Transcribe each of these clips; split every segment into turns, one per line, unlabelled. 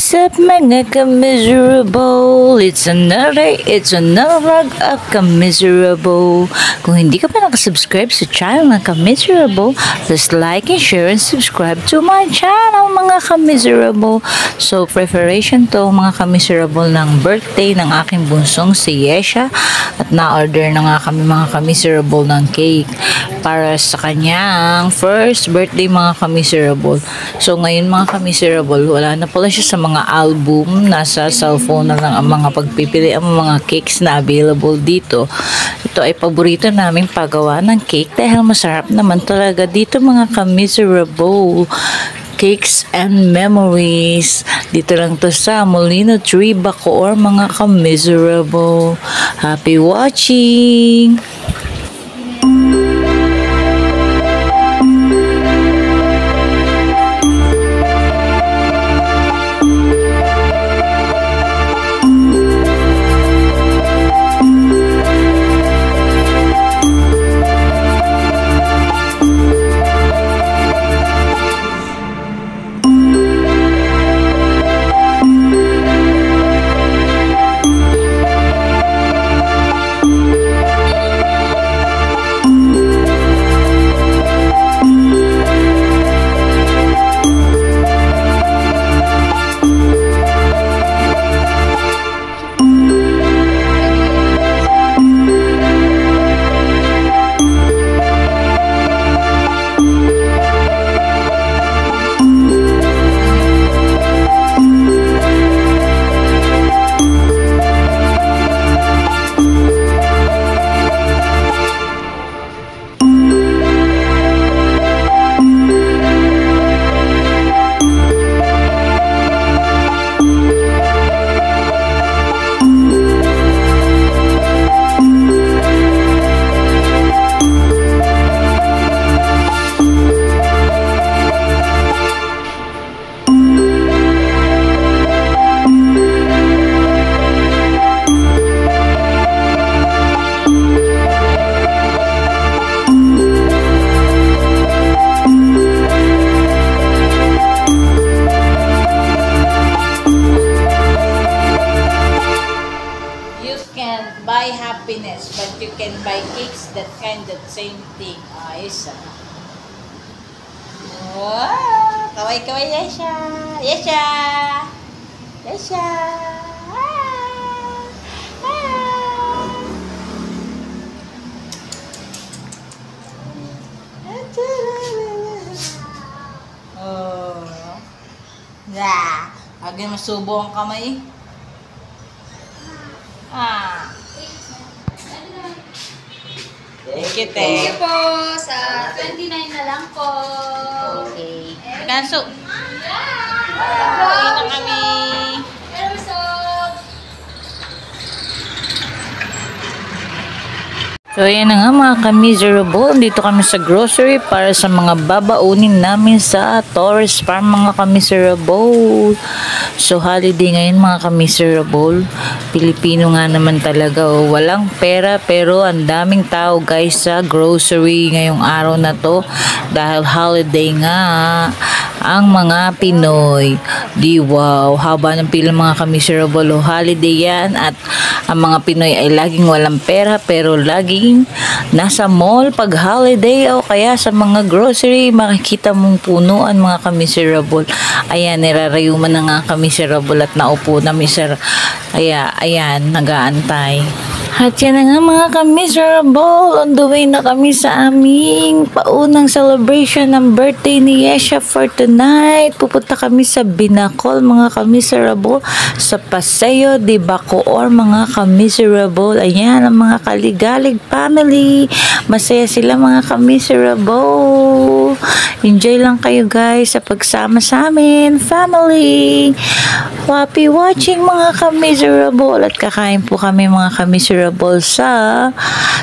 What's up mga ka-miserable? It's another vlog of ka-miserable. Kung hindi ka pa nakasubscribe sa channel ng ka-miserable, just like and share and subscribe to my channel mga ka-miserable. So preparation to mga ka-miserable ng birthday ng aking bunsong si Yesha, at na-order na nga kami mga ka-miserable ng cake para sa kanyang first birthday mga ka-miserable. So ngayon mga ka-miserable, wala na pala siya sa mga album, nasa cellphone na lang ang mga pagpipili ang mga cakes na available dito. Ito ay paborito naming paggawa ng cake dahil masarap naman talaga dito mga ka-miserable. Cakes and memories. Dito lang to sa Molino Tree, Bacoor mga ka-miserable. Happy watching! Buy happiness, but you can buy cakes that kind of same thing. Ayos Wow! Kaway-kaway, Yesha! Yesha! Yesha! Oh. Agad masubo ang kamay.
Thank you po. Sa 29 na lang po.
Okay. Kaso.
Uwi
na kami. So ayan na nga mga ka-miserable, dito kami sa grocery para sa mga babaunin namin sa Torres Farm mga ka-miserable. So holiday ngayon mga ka-miserable, Pilipino nga naman talaga, walang pera pero ang daming tao guys sa grocery ngayong araw na to dahil holiday nga ang mga Pinoy. Di wow, haba ng pila mga ka-miserable, holiday yan, at ang mga Pinoy ay laging walang pera pero laging nasa mall pag holiday o kaya sa mga grocery makikita mong punuan mga ka-miserable. Ayan, nirarayuman na nga ka-miserable at naupo na ayan, nag-aantay. At yan na nga mga ka-miserable, on the way na kami sa aming paunang celebration ng birthday ni Yesha for tonight. Pupunta kami sa Binacol mga ka-miserable, sa Paseo de Bacoor mga ka-miserable. Ayan ang mga Kaligalig family, masaya sila mga ka-miserable. Enjoy lang kayo guys sa pagsama sa amin family. Happy watching mga ka-miserable, at kakain po kami mga ka-miserable sa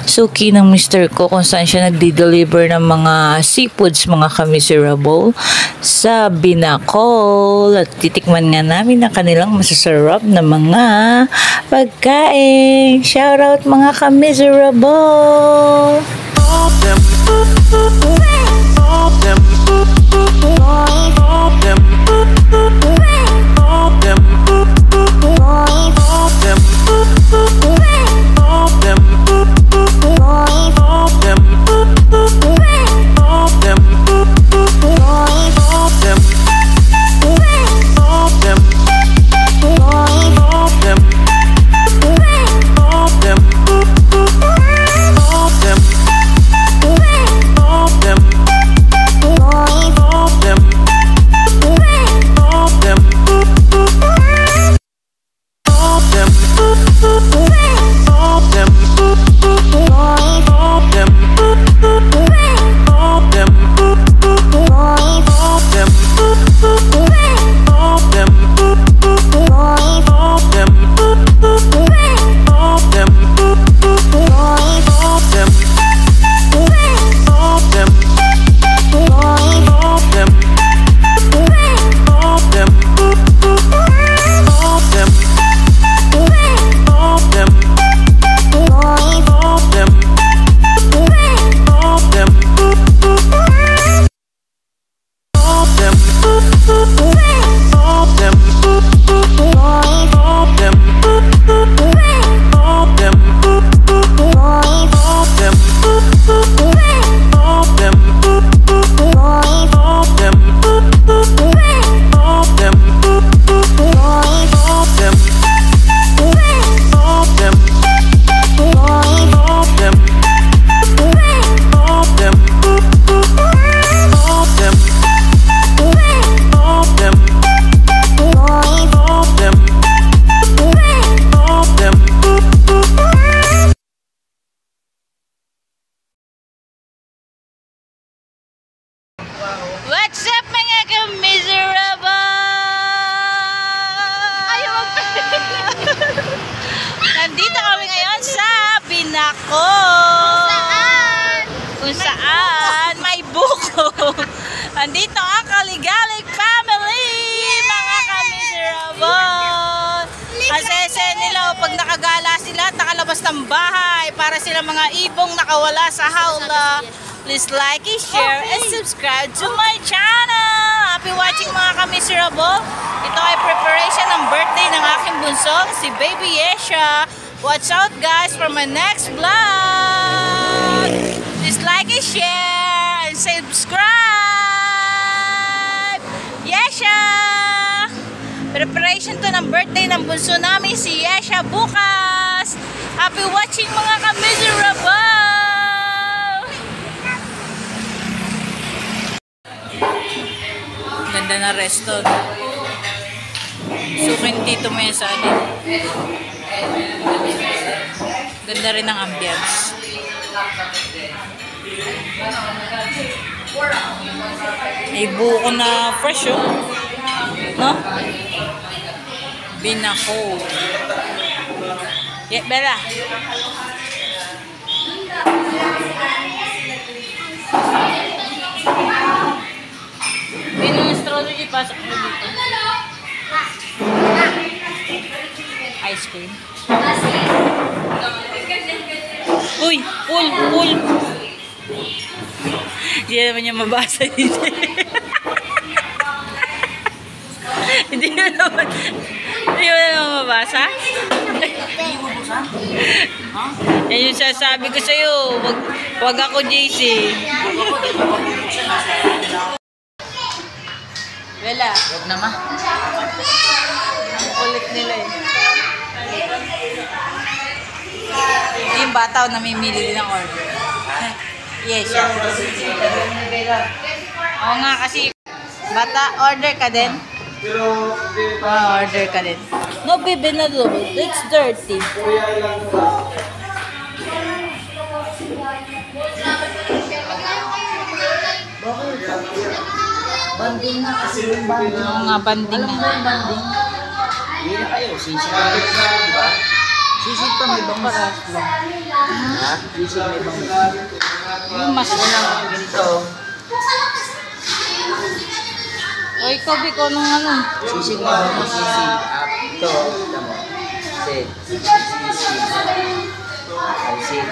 suki ng Mr. ko kung saan siya nagdi-deliver ng mga seafoods mga ka-miserable sa Binacol, at titikman nga namin ang kanilang masasarap na mga pagkain. Shout out mga ka-miserable. them nako! Kung saan may buko. Andito ang Kaligalig family, mga ka-miserable. Ang sese nila pag nakagala sila, nakalabas ng bahay para sila mga ibong nakawala sa hawla. Please like, share, and subscribe to my channel. Happy watching mga ka-miserable. Ito ay preparation ng birthday ng aking bunso, si Baby Yesha. Watch out guys for my next vlog. Please like, share, and subscribe. Yesha! Preparation to ng birthday ng bunso namin si Yesha bukas. Happy watching mga ka-miserable. Ganda na resto. Sukin dito mo yan sa atin. Ganda rin ang ambience. May buko na fresh oh. No? Binako. Yeah, Bella. Binong astrology pasok mo dito. Ice cream. Uy, pull. Hindi naman niya mabasa yun. Hindi mo naman mabasa? Yan yung sasabi ko sa'yo. Wag ako, JC. Wala. Wag naman. Ang kulit nila eh. Yung bata o namimili din ng order. Yes, siya. Oo nga kasi. Bata, order ka din? Order ka din. No, baby, no, it's dirty.
Banding na kasi yung banding.
Oo nga, banding na.
Banding. Hindi na kayo, sisig pa. Diba? Sisig pa may bangus. Ha? Sisig may bangus.
Yung mas
Unang ganito.
O, ikaw, Biko, nung ano?
Sisig may bangus. Sisig. Ito. Ito mo. Sisig. Sisig. Sisig.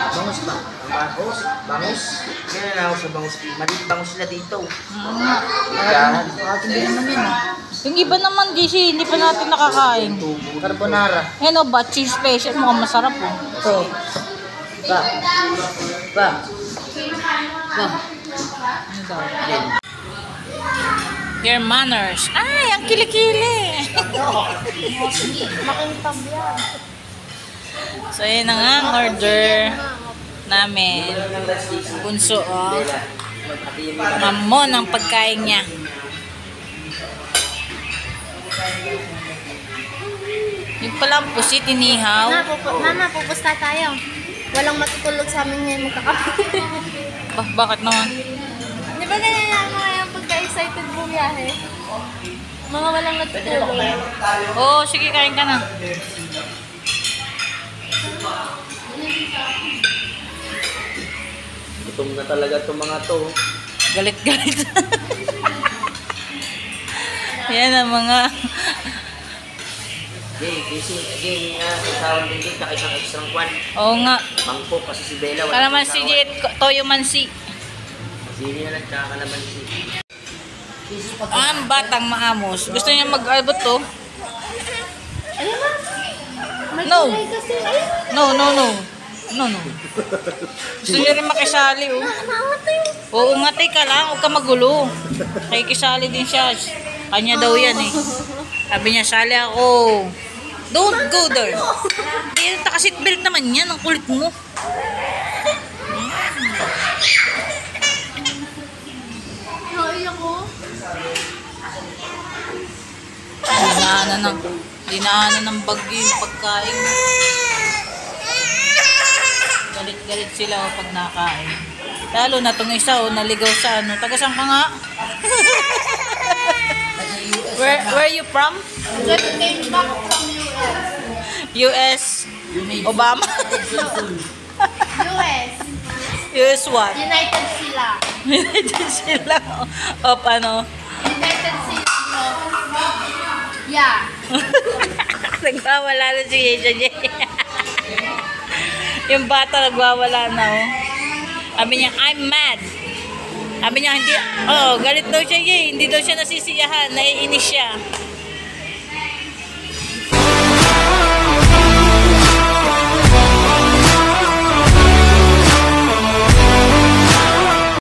Bangus ba? Bangus? Bangus? Kaya na ako sa bangus. Malit bangus sila dito. Atin din naman yun.
Yung iba naman, JC, hindi pa natin nakakain.
Carbonara.
Yan o ba, cheese special. Mukhang masarap po.
Ito. Ba? Ba?
Ano daw? Your manners. Ay, ang kilikili.
Makintab yan.
So, yun na nga ang order namin. Bunso, oh. Mamon ang pagkain niya. Yung pala ang pusit, inihaw.
Mama, pupusta tayo. Walang matutulog sa amin ngayon magkakape.
Bakit naman?
Di ba ganyan yan mga yung pagka-excited bumiyahe? Mga walang natutulog.
Oo, sige, kain ka na.
Gutom na talaga itong mga to.
Galit-galit. Yan ang mga...
Again, sasawang din dito, isang extra kwan.
Oo nga.
Mangkok kasi si Bella.
Kalamansi, Jet. Toyo mansi.
Sili na lang, tsaka kalamansi.
Ang batang maamos. Gusto niya mag-albot to? No. No. Gusto niya rin makisali, oh. Oo nga, teka lang. Huwag ka magulo. Kay kisali din siya. Kanya daw yan, eh. Sabi niya, sali ako. Don't go there. Hindi, naka-seatbelt naman yan. Ang kulit mo. Dinaanan ng bagyo yung pagkain. Galit-galit sila pag nakain. Lalo na itong isa, naligaw sa ano. Taga-saan ka nga? Where are you from?
Just came back from US.
US Obama.
US.
US what?
United sila.
United sila. Of ano?
United States. Yeah.
Nagwawala na si JJ. Yung bata nagwawala na, oh. Sabi niya, I'm mad. Sabi niya, hindi, galit daw siya, hindi daw siya nasisiyahan, naiinis siya.